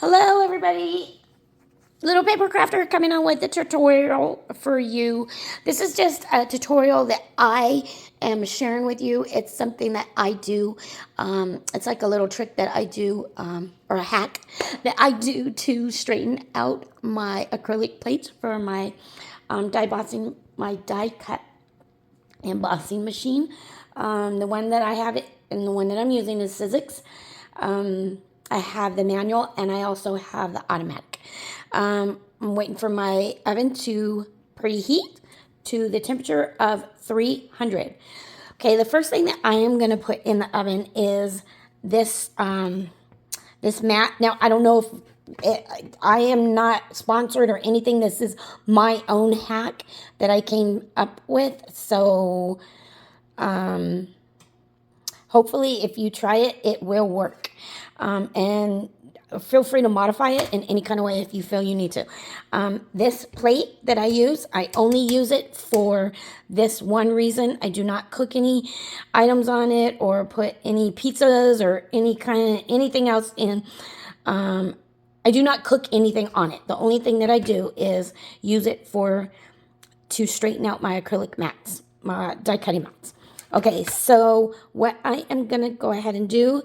Hello everybody, Little Paper Crafter coming on with the tutorial for you. This is just a tutorial that I am sharing with you. It's something that I do. It's like a little trick that I do, or a hack that I do to straighten out my acrylic plates for my die cut embossing machine. The one that I have it and the one that I'm using is Sizzix. I have the manual and I also have the automatic. I'm waiting for my oven to preheat to the temperature of 300. Okay, the first thing that I am going to put in the oven is this this mat. Now, I don't know if I am not sponsored or anything. This is my own hack that I came up with. So, hopefully, if you try it, it will work. And feel free to modify it in any kind of way if you feel you need to. This plate that I use, I only use it for this one reason. I do not cook any items on it or put any pizzas or anything else in. I do not cook anything on it. The only thing that I do is use it to straighten out my acrylic mats, my die cutting mats. Okay, so what I am going to go ahead and do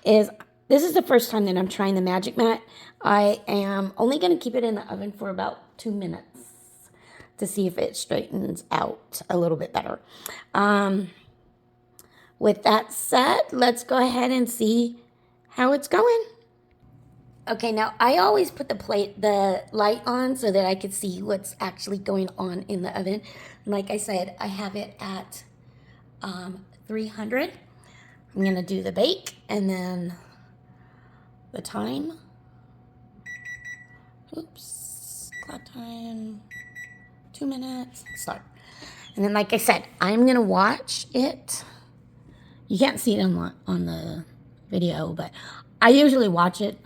is, this is the first time that I'm trying the magic mat. I am only going to keep it in the oven for about 2 minutes to see if it straightens out a little bit better. With that said, let's go ahead and see how it's going. Okay, now I always put the light on so that I can see what's actually going on in the oven. Like I said, I have it at 300. I'm going to do the bake and then the time. Oops, clock time, 2 minutes, start. And then, like I said, I'm going to watch it. You can't see it on the video, but I usually watch it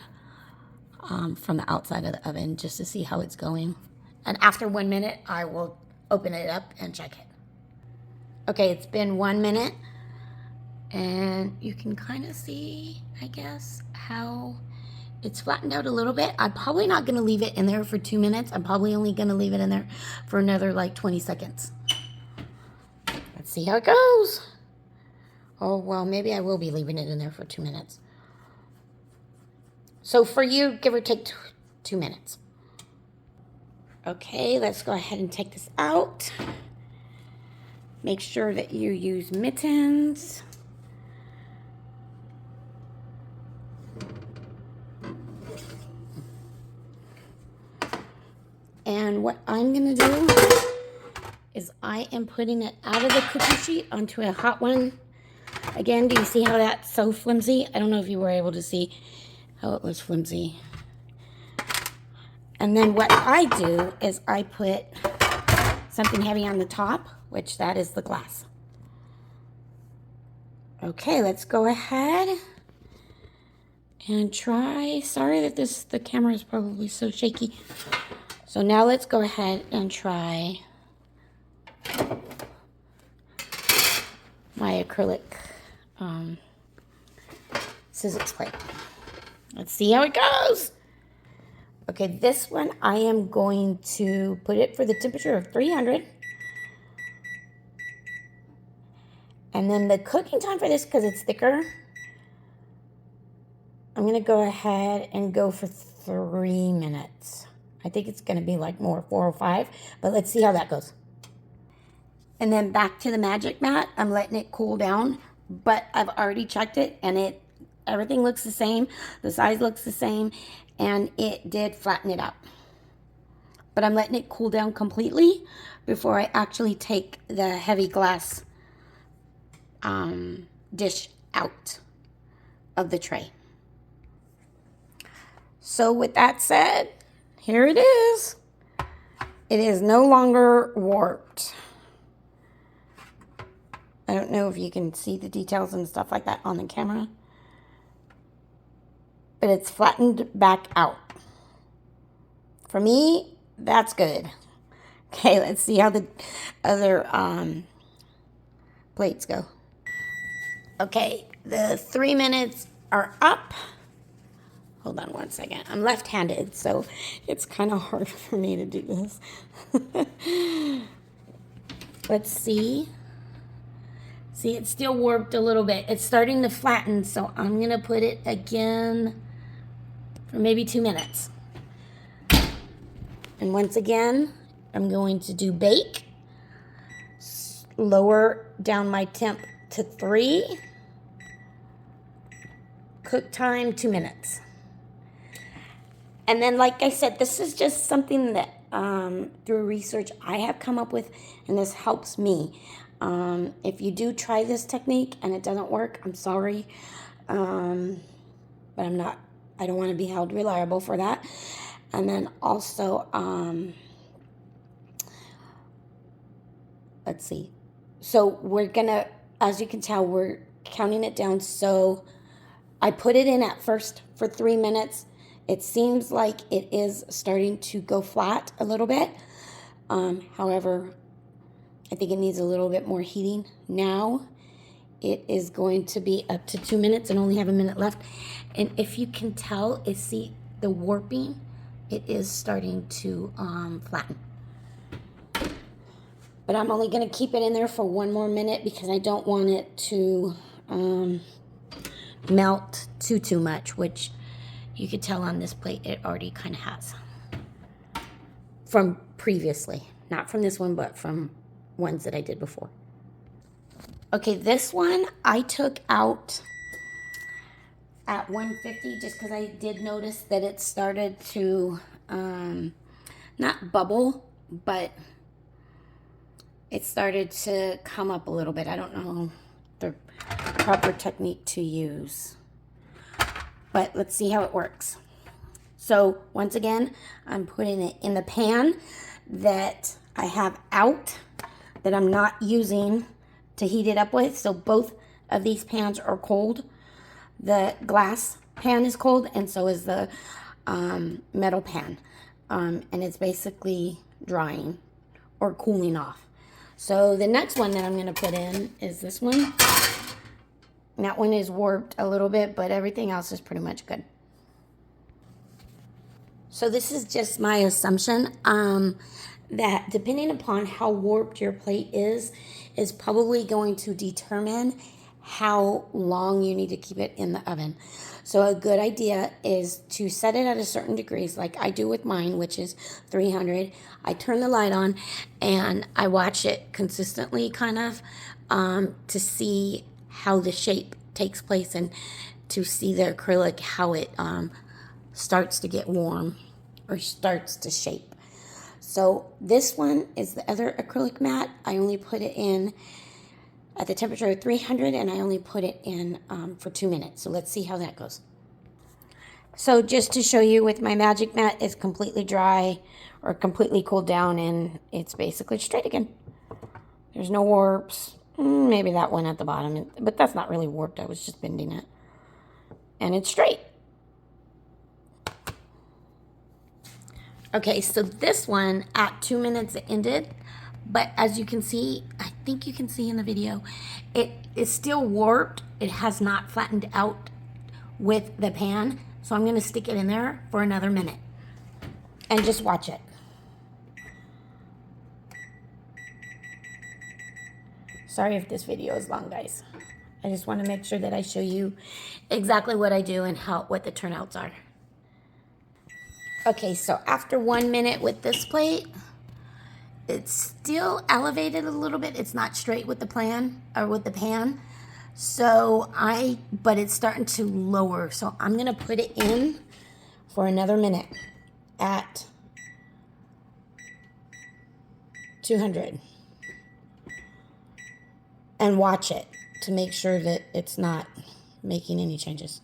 from the outside of the oven just to see how it's going. And after 1 minute, I will open it up and check it. Okay, it's been 1 minute. And you can kind of see, I guess, how it's flattened out a little bit. I'm probably not going to leave it in there for 2 minutes. I'm probably only going to leave it in there for another like 20 seconds. Let's see how it goes. Oh, well, maybe I will be leaving it in there for 2 minutes. So for you, give or take 2 minutes. Okay, let's go ahead and take this out. Make sure that you use mittens. And what I'm going to do is I am putting it out of the cookie sheet onto a hot one. Again, do you see how that's so flimsy? I don't know if you were able to see how it was flimsy. And then what I do is I put something heavy on the top, which that is the glass. Okay, let's go ahead and try. Sorry that the camera is probably so shaky. So now let's go ahead and try my acrylic Sizzix plate. Let's see how it goes. Okay, this one I am going to put it for the temperature of 300. And then the cooking time for this, because it's thicker, I'm going to go ahead and go for 3 minutes. I think it's going to be like more 4 or 5, but let's see how that goes. And then back to the magic mat. I'm letting it cool down, but I've already checked it and everything looks the same. The size looks the same, and it did flatten it out. But I'm letting it cool down completely before I actually take the heavy glass dish out of the tray. So with that said, here it is. It is no longer warped. I don't know if you can see the details and stuff like that on the camera, but it's flattened back out. For me, that's good. Okay, let's see how the other plates go. Okay, the 3 minutes are up. Hold on one second. I'm left-handed, so it's kind of hard for me to do this. Let's see. See, it's still warped a little bit. It's starting to flatten, so I'm going to put it again for maybe 2 minutes. And once again, I'm going to do bake. Lower down my temp to 3. Cook time 2 minutes. And then, like I said, this is just something that through research I have come up with, and this helps me. If you do try this technique and it doesn't work, I'm sorry. But I don't want to be held reliable for that. And then also, let's see. So we're gonna, as you can tell, we're counting it down. So I put it in at first for 3 minutes. It seems like it is starting to go flat a little bit. However, I think it needs a little bit more heating. Now it is going to be up to 2 minutes and only have a minute left. And if you can tell, see the warping, it is starting to flatten. But I'm only going to keep it in there for 1 more minute because I don't want it to melt too much, which you could tell on this plate it already kind of has. From previously. Not from this one, but from ones that I did before. Okay, this one I took out at 150 just because I did notice that it started to not bubble, but it started to come up a little bit. I don't know the proper technique to use, but let's see how it works. So once again, I'm putting it in the pan that I have out, that I'm not using to heat it up with. So both of these pans are cold. The glass pan is cold, and so is the metal pan. And it's basically drying or cooling off. So the next one that I'm going to put in is this one. And that one is warped a little bit, but everything else is pretty much good. So this is just my assumption that depending upon how warped your plate is probably going to determine how long you need to keep it in the oven. So a good idea is to set it at a certain degrees, like I do with mine, which is 300. I turn the light on and I watch it consistently kind of to see how the shape takes place and to see the acrylic, how it starts to get warm or starts to shape. So this one is the other acrylic mat. I only put it in at the temperature of 300 and I only put it in for 2 minutes. So let's see how that goes. So just to show you, with my magic mat, it's completely dry or completely cooled down and it's basically straight again. There's no warps. Maybe that one at the bottom, but that's not really warped. I was just bending it. And it's straight. Okay, so this one at 2 minutes it ended, but as you can see, I think you can see in the video, it is still warped. It has not flattened out with the pan, so I'm going to stick it in there for another minute and just watch it. Sorry if this video is long, guys. I just want to make sure that I show you exactly what I do and what the turnouts are. Okay, so after 1 minute with this plate, it's still elevated a little bit. It's not straight with the pan. So but it's starting to lower. So I'm gonna put it in for another minute at 200 and watch it to make sure that it's not making any changes.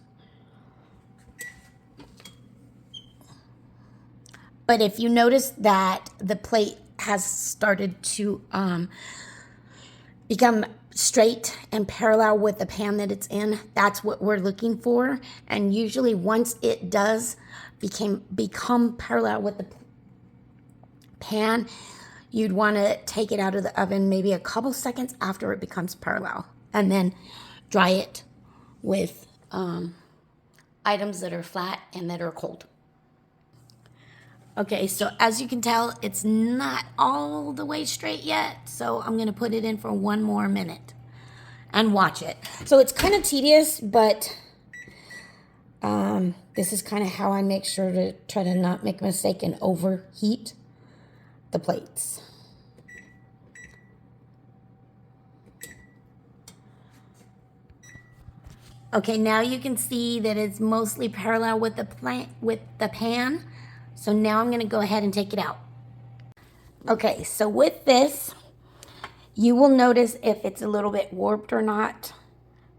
But if you notice that the plate has started to become straight and parallel with the pan that it's in, that's what we're looking for. And usually once it does become parallel with the pan, you'd want to take it out of the oven maybe a couple seconds after it becomes parallel and then dry it with items that are flat and that are cold. Okay, so as you can tell, it's not all the way straight yet. So I'm gonna put it in for 1 more minute and watch it. So it's kind of tedious, but this is kind of how I make sure to try to not make a mistake and overheat the plates. Okay, now you can see that it's mostly parallel with the pan. So now I'm gonna go ahead and take it out. Okay, so with this, you will notice if it's a little bit warped or not.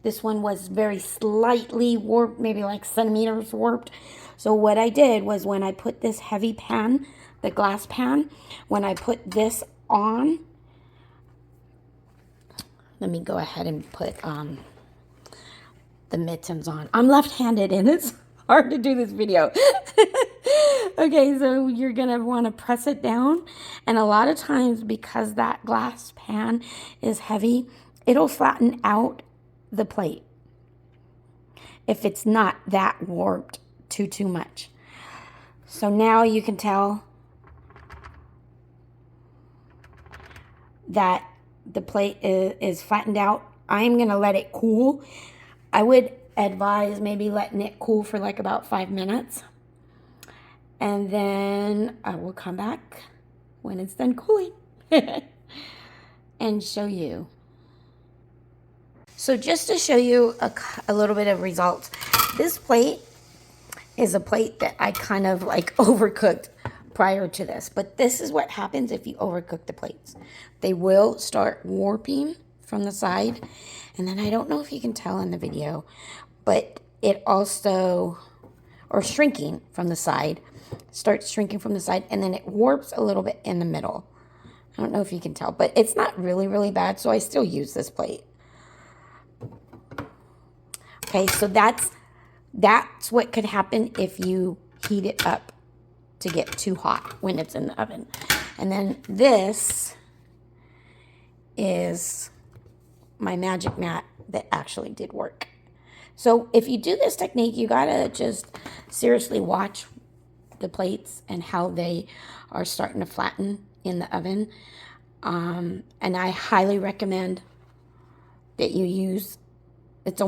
This one was very slightly warped, maybe like centimeters warped. So what I did was when I put this heavy pan, the glass pan, when I put this on, let me go ahead and put the mittens on. I'm left-handed and it's hard to do this video. Okay, so you're gonna want to press it down, and a lot of times because that glass pan is heavy, it'll flatten out the plate if it's not that warped too much. So now you can tell that the plate is flattened out. I'm gonna let it cool. I would advise maybe letting it cool for like about 5 minutes. And then I will come back when it's done cooling and show you. So just to show you a little bit of results, this plate is a plate that I kind of like overcooked prior to this. But this is what happens if you overcook the plates. They will start warping from the side. And then I don't know if you can tell in the video, but it also, or shrinking from the side, starts shrinking from the side, and then it warps a little bit in the middle. I don't know if you can tell, but it's not really bad, so I still use this plate. Okay, so that's what could happen if you heat it up to get too hot when it's in the oven. And then this is my magic mat that actually did work. So if you do this technique, you gotta just seriously watch the plates and how they are starting to flatten in the oven. And I highly recommend that you use, it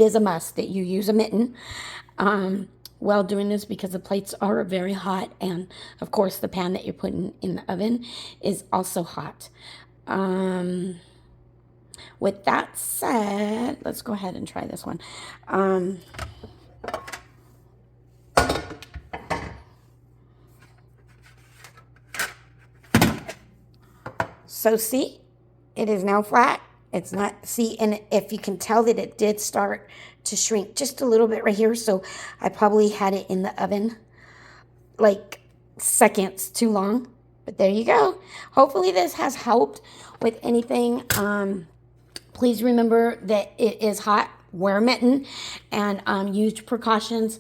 is a must that you use a mitten while doing this, because the plates are very hot, and of course the pan that you're putting in the oven is also hot. With that said, let's go ahead and try this one. So see, it is now flat. It's not, see, and if you can tell that it did start to shrink just a little bit right here. So I probably had it in the oven like seconds too long. But there you go. Hopefully this has helped with anything. Please remember that it is hot. Wear a mitten and use precautions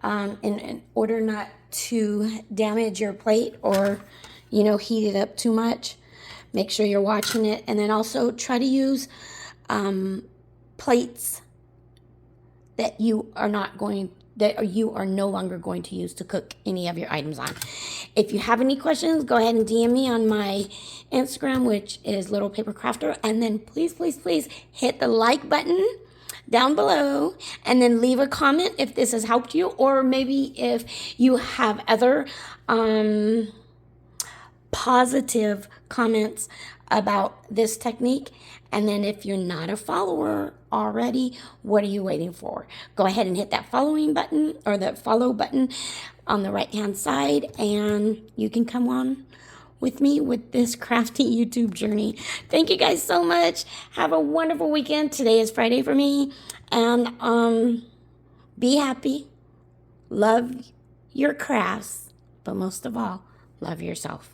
in order not to damage your plate or, heat it up too much. Make sure you're watching it, and then also try to use plates that you are no longer going to use to cook any of your items on. If you have any questions, go ahead and DM me on my Instagram, which is Little Paper Crafter, and then please hit the like button down below, and then leave a comment if this has helped you, or maybe if you have other positive comments about this technique. And then if you're not a follower already, what are you waiting for? Go ahead and hit that following button, or the follow button on the right hand side, and you can come on with me with this crafty YouTube journey. Thank you guys so much. Have a wonderful weekend. Today is Friday for me, and be happy, love your crafts, but most of all, love yourself.